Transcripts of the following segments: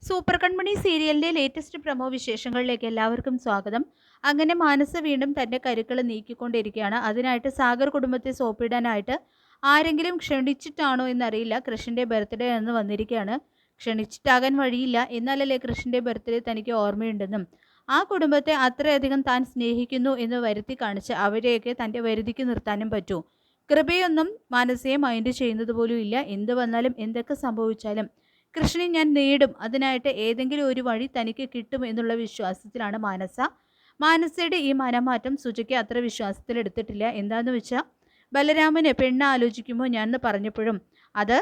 Super കൺമണി സീരിയലിന്റെ latest promo വിശേഷങ്ങളിലേക്ക് എല്ലാവർക്കും സ്വാഗതം. അങ്ങനെ മാനസ വീണ്ടും തന്റെ കരുക്കൾ നീക്കിക്കൊണ്ടിരിക്കുകയാണ്. അതിനായിട്ട് സാഗർ കുടുംബത്തെ സോപ്പിടാനായിട്ട് ആരെങ്കിലും ക്ഷണിച്ചിട്ടാണോ എന്നറിയില്ല, കൃഷ്ണന്റെ ബർത്ത്ഡേ എന്ന് വന്നിരിക്കുകയാണ്. ക്ഷണിച്ചിട്ടാകാൻ വഴിയില്ല, എന്നാലല്ലേ കൃഷ്ണന്റെ ബർത്ത്ഡേ തനിക്ക് ഓർമ്മയുണ്ടെന്നും ആ കുടുംബത്തെ അത്രയധികം താൻ സ്നേഹിക്കുന്നു എന്ന് വരുത്തി കാണിച്ച് അവരെയൊക്കെ തൻ്റെ വരുതിക്ക് നിർത്താനും പറ്റൂ. കൃപയൊന്നും മാനസയെ മൈൻഡ് ചെയ്യുന്നത് പോലും ഇല്ല. എന്ത് വന്നാലും എന്തൊക്കെ സംഭവിച്ചാലും കൃഷ്ണനെ ഞാൻ നേടും, അതിനായിട്ട് ഏതെങ്കിലും ഒരു വഴി തനിക്ക് കിട്ടും എന്നുള്ള വിശ്വാസത്തിലാണ് മാനസ. മാനസയുടെ ഈ മനമാറ്റം സുജയ്ക്ക് അത്ര വിശ്വാസത്തിലെടുത്തിട്ടില്ല. എന്താന്ന് വെച്ചാൽ ബലരാമന് പെണ്ണ് ആലോചിക്കുമ്പോൾ ഞാൻ പറഞ്ഞപ്പോഴും അത്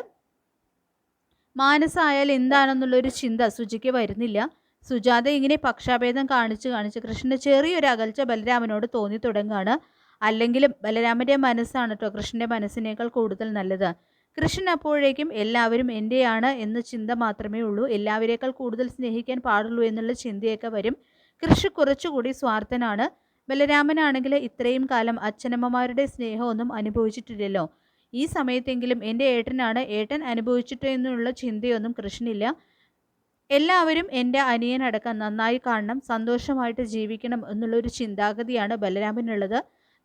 മാനസ ആയാൽ എന്താണെന്നുള്ളൊരു ചിന്ത സുജയ്ക്ക് വരുന്നില്ല. സുജാത ഇങ്ങനെ പക്ഷാഭേദം കാണിച്ച് കൃഷ്ണന് ചെറിയൊരു അകൽച്ച ബലരാമനോട് തോന്നി തുടങ്ങുകയാണ്. അല്ലെങ്കിലും ബലരാമൻ്റെ മനസ്സാണ് കേട്ടോ കൃഷ്ണൻ്റെ മനസ്സിനേക്കാൾ കൂടുതൽ നല്ലത്. കൃഷ്ണൻ അപ്പോഴേക്കും എല്ലാവരും എൻ്റെയാണ് എന്ന ചിന്ത മാത്രമേ ഉള്ളൂ. എല്ലാവരേക്കാൾ കൂടുതൽ സ്നേഹിക്കാൻ പാടുള്ളൂ എന്നുള്ള ചിന്തയൊക്കെ വരും. കൃഷ്ണൻ കുറച്ചുകൂടി സ്വാർത്ഥനാണ്. ബലരാമനാണെങ്കിൽ ഇത്രയും കാലം അച്ഛനമ്മമാരുടെ സ്നേഹമൊന്നും അനുഭവിച്ചിട്ടില്ലല്ലോ. ഈ സമയത്തെങ്കിലും എൻ്റെ ഏട്ടനാണ്, ഏട്ടൻ അനുഭവിച്ചിട്ട് എന്നുള്ള ചിന്തയൊന്നും കൃഷ്ണനില്ല. എല്ലാവരും എൻ്റെ അനിയനടക്കം നന്നായി കാണണം, സന്തോഷമായിട്ട് ജീവിക്കണം എന്നുള്ളൊരു ചിന്താഗതിയാണ് ബലരാമനുള്ളത്.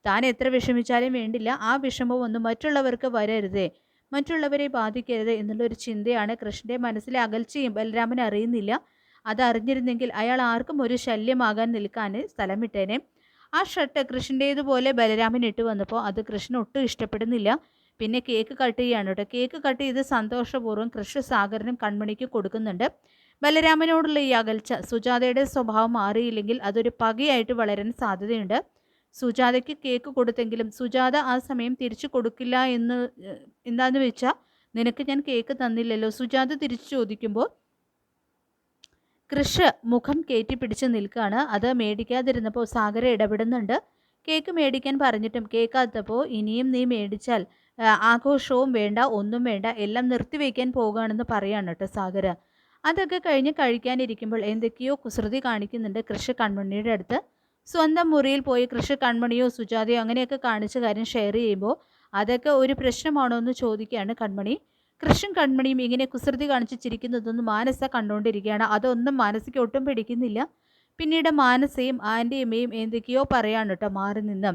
താൻ എത്ര വിഷമിച്ചാലും വേണ്ടില്ല, ആ വിഷമമൊന്നും മറ്റുള്ളവർക്ക് വരരുതേ, മറ്റുള്ളവരെ ബാധിക്കരുത് എന്നുള്ളൊരു ചിന്തയാണ് കൃഷ്ണൻ്റെ മനസ്സിലെ അകൽച്ചയും ബലരാമൻ അറിയുന്നില്ല. അതറിഞ്ഞിരുന്നെങ്കിൽ അയാൾ ആർക്കും ഒരു ശല്യമാകാൻ നിൽക്കാൻ സ്ഥലം വിട്ടേനെ. ആ ഷർട്ട് കൃഷ്ണൻ്റേതുപോലെ ബലരാമൻ ഇട്ട് വന്നപ്പോൾ അത് കൃഷ്ണൻ ഒട്ടും ഇഷ്ടപ്പെടുന്നില്ല. പിന്നെ കേക്ക് കട്ട് ചെയ്യാണ് കേട്ടോ. കേക്ക് കട്ട് ചെയ്ത് സന്തോഷപൂർവ്വം കൃഷ്ണ സാഗറിനും കൺമണിക്ക് കൊടുക്കുന്നുണ്ട്. ബലരാമനോടുള്ള ഈ അകൽച്ച സുജാതയുടെ സ്വഭാവം മാറിയില്ലെങ്കിൽ അതൊരു പകയായിട്ട് വളരാൻ സാധ്യതയുണ്ട്. സുജാതയ്ക്ക് കേക്ക് കൊടുത്തെങ്കിലും സുജാത ആ സമയം തിരിച്ചു കൊടുക്കില്ല എന്താന്ന് വെച്ചാൽ, നിനക്ക് ഞാൻ കേക്ക് തന്നില്ലല്ലോ, സുജാത തിരിച്ചു ചോദിക്കുമ്പോൾ കൃഷ് മുഖം കയറ്റിപ്പിടിച്ച് നിൽക്കുകയാണ്. അത് മേടിക്കാതിരുന്നപ്പോൾ സാഗര ഇടപെടുന്നുണ്ട്. കേക്ക് മേടിക്കാൻ പറഞ്ഞിട്ടും കേൾക്കാത്തപ്പോൾ ഇനിയും നീ മേടിച്ചാൽ ആഘോഷവും വേണ്ട, ഒന്നും വേണ്ട, എല്ലാം നിർത്തിവെക്കാൻ പോകുകയാണെന്ന് പറയാണ് കേട്ടോ സാഗര. അതൊക്കെ കഴിഞ്ഞ് കഴിക്കാനിരിക്കുമ്പോൾ എന്തൊക്കെയോ കുസൃതി കാണിക്കുന്നുണ്ട് കൃഷ് കൺമണിയുടെ അടുത്ത്. സ്വന്തം മുറിയിൽ പോയി കൃഷി കൺമണിയോ സുജാതയോ അങ്ങനെയൊക്കെ കാണിച്ച കാര്യം ഷെയർ ചെയ്യുമ്പോൾ അതൊക്കെ ഒരു പ്രശ്നമാണോ എന്ന് ചോദിക്കുകയാണ് കൺമണി. കൃഷ്ണൻ കൺമണിയും ഇങ്ങനെ കുസൃതി കാണിച്ച് ചിരിക്കുന്നതൊന്നും മാനസ കണ്ടുകൊണ്ടിരിക്കുകയാണ്. അതൊന്നും മാനസയ്ക്ക് ഒട്ടും പിടിക്കുന്നില്ല. പിന്നീട് മാനസയും ആൻറ്റിയമ്മയും എന്തൊക്കെയോ പറയാണ് കേട്ടോ മാറി നിന്ന്.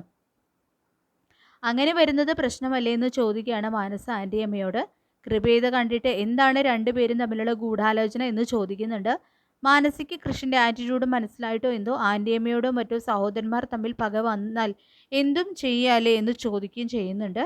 അങ്ങനെ വരുന്നത് പ്രശ്നമല്ലേ എന്ന് ചോദിക്കുകയാണ് മാനസ ആൻറ്റിയമ്മയോട്. കൃപേത കണ്ടിട്ട് എന്താണ് രണ്ടുപേരും തമ്മിലുള്ള ഗൂഢാലോചന എന്ന് ചോദിക്കുന്നുണ്ട്. മാനസിക്ക് കൃഷ്ണൻ്റെ ആറ്റിറ്റ്യൂഡ് മനസ്സിലായിട്ടോ എന്തോ ആൻറ്റിയമ്മയോടോ മറ്റോ സഹോദരന്മാർ തമ്മിൽ പക വന്നാൽ എന്തും ചെയ്യാലേ എന്ന് ചോദിക്കുകയും ചെയ്യുന്നുണ്ട്.